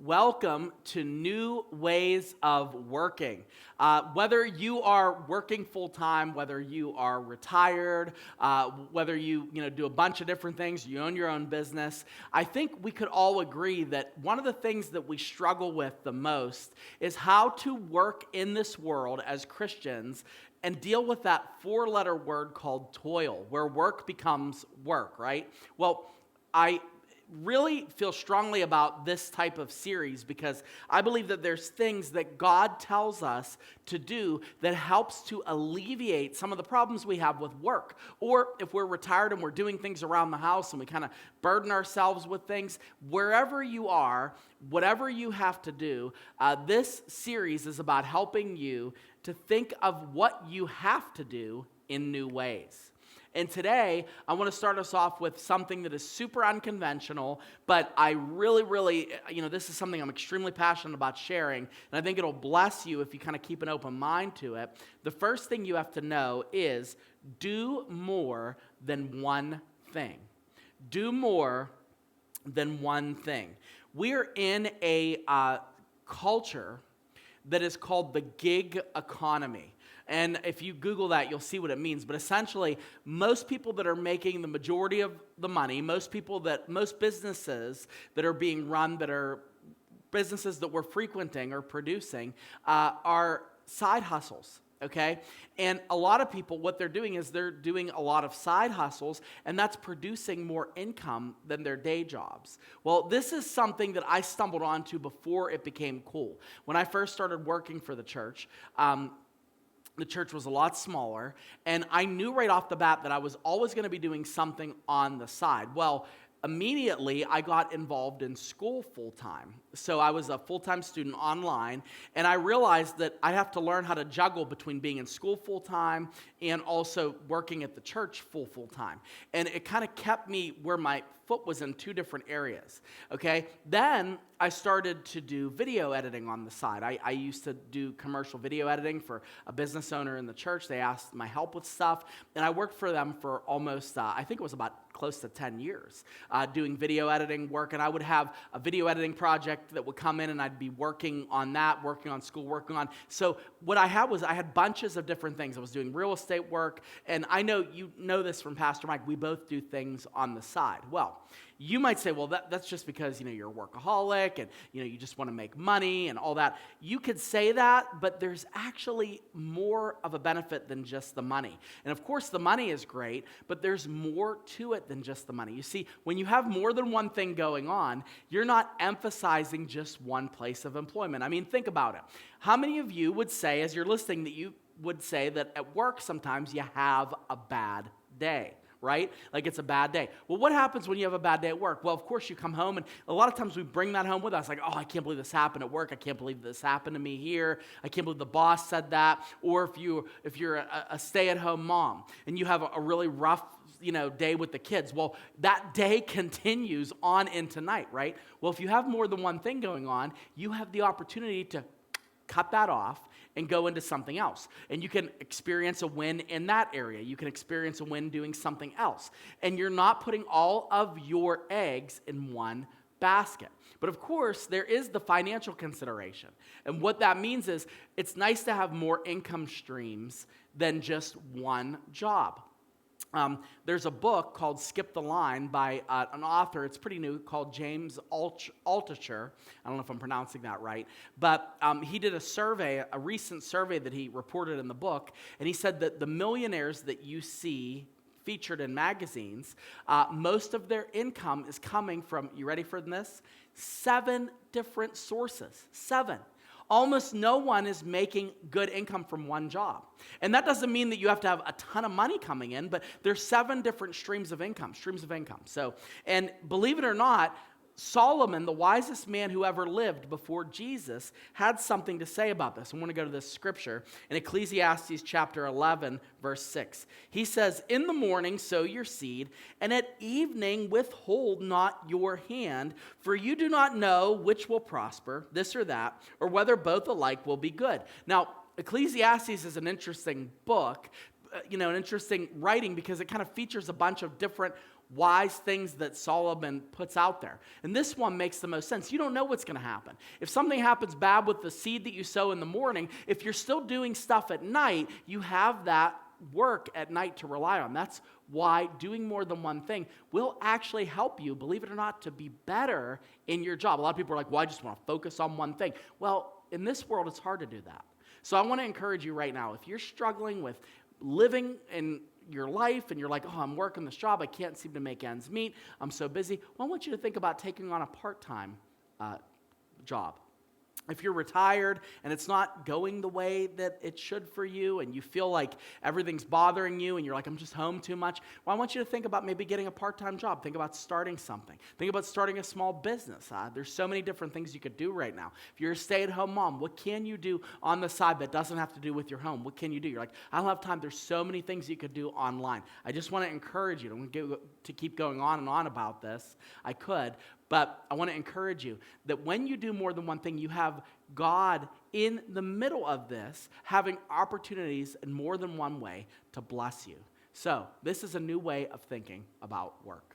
welcome to New Ways of Working. Whether you are working full-time, whether you are retired, whether you do a bunch of different things, you own your own business, I think we could all agree that one of the things that we struggle with the most is how to work in this world as Christians and deal with that four-letter word called toil, where work becomes work, right? Well, I really feel strongly about this type of series because I believe that there's things that God tells us to do that helps to alleviate some of the problems we have with work. Or if we're retired and we're doing things around the house and we kind of burden ourselves with things, wherever you are, whatever you have to do, this series is about helping you to think of what you have to do in new ways. And today, I want to start us off with something that is super unconventional, but I really, this is something I'm extremely passionate about sharing, and I think it'll bless you if you kind of keep an open mind to it. The first thing you have to know is do more than one thing. Do more than one thing. We're in a culture that is called the gig economy. And if you Google that, you'll see what it means. But essentially, most people that are making the majority of the money, most businesses that are being run, that are businesses that we're frequenting or producing, are side hustles. Okay? And a lot of people, what they're doing is they're doing a lot of side hustles, and that's producing more income than their day jobs. Well, this is something that I stumbled onto before it became cool. When I first started working for the church was a lot smaller, and I knew right off the bat that I was always going to be doing something on the side. Well, immediately, I got involved in school full-time. So I was a full-time student online, and I realized that I have to learn how to juggle between being in school full-time and also working at the church full-time. And it kind of kept me where my foot was in two different areas, okay? Then I started to do video editing on the side. I used to do commercial video editing for a business owner in the church. They asked my help with stuff, and I worked for them for almost, I think it was about close to 10 years, doing video editing work, and I would have a video editing project that would come in, and I'd be working on that, working on school, working on. So what I had bunches of different things. I was doing real estate work, and I know you know this from Pastor Mike. We both do things on the side. Well, you might say, well, that's just because, you're a workaholic and, you just want to make money and all that. You could say that, but there's actually more of a benefit than just the money. And of course, the money is great, but there's more to it than just the money. You see, when you have more than one thing going on, you're not emphasizing just one place of employment. I mean, think about it. How many of you would say, as you're listening, that you would say that at work sometimes you have a bad day? Right? Like it's a bad day. Well, what happens when you have a bad day at work? Well, of course, you come home, and a lot of times we bring that home with us. Like, oh, I can't believe this happened at work. I can't believe this happened to me here. I can't believe the boss said that. Or if you're a stay-at-home mom and you have a really rough day with the kids, well, that day continues on into night, right? Well, if you have more than one thing going on, you have the opportunity to cut that off and go into something else. And you can experience a win in that area. You can experience a win doing something else. And you're not putting all of your eggs in one basket. But of course, there is the financial consideration. And what that means is it's nice to have more income streams than just one job. There's a book called Skip the Line by an author, it's pretty new, called James Altucher. I don't know if I'm pronouncing that right, but he did a recent survey that he reported in the book, and he said that the millionaires that you see featured in magazines, most of their income is coming from, you ready for this? 7 different sources. 7. Almost no one is making good income from one job. And that doesn't mean that you have to have a ton of money coming in, but there's 7 different streams of income. So, and believe it or not, Solomon, the wisest man who ever lived before Jesus, had something to say about this. I want to go to this scripture in Ecclesiastes chapter 11, verse 6. He says, "In the morning sow your seed, and at evening withhold not your hand, for you do not know which will prosper, this or that, or whether both alike will be good." Now, Ecclesiastes is an interesting book an interesting writing because it kind of features a bunch of different wise things that Solomon puts out there. And this one makes the most sense. You don't know what's going to happen. If something happens bad with the seed that you sow in the morning, if you're still doing stuff at night, you have that work at night to rely on. That's why doing more than one thing will actually help you, believe it or not, to be better in your job. A lot of people are like, well, I just want to focus on one thing. Well, in this world, it's hard to do that. So I want to encourage you right now, if you're struggling with living in your life and you're like, oh, I'm working this job, I can't seem to make ends meet, I'm so busy, well, I want you to think about taking on a part-time job. If you're retired and it's not going the way that it should for you and you feel like everything's bothering you and you're like, I'm just home too much, well, I want you to think about maybe getting a part-time job. Think about starting something. Think about starting a small business. There's so many different things you could do right now. If you're a stay-at-home mom, what can you do on the side that doesn't have to do with your home? What can you do? You're like, I don't have time. There's so many things you could do online. I just want to encourage you to keep going on and on about this. I could, but I want to encourage you that when you do more than one thing, you have God in the middle of this, having opportunities in more than one way to bless you. So this is a new way of thinking about work.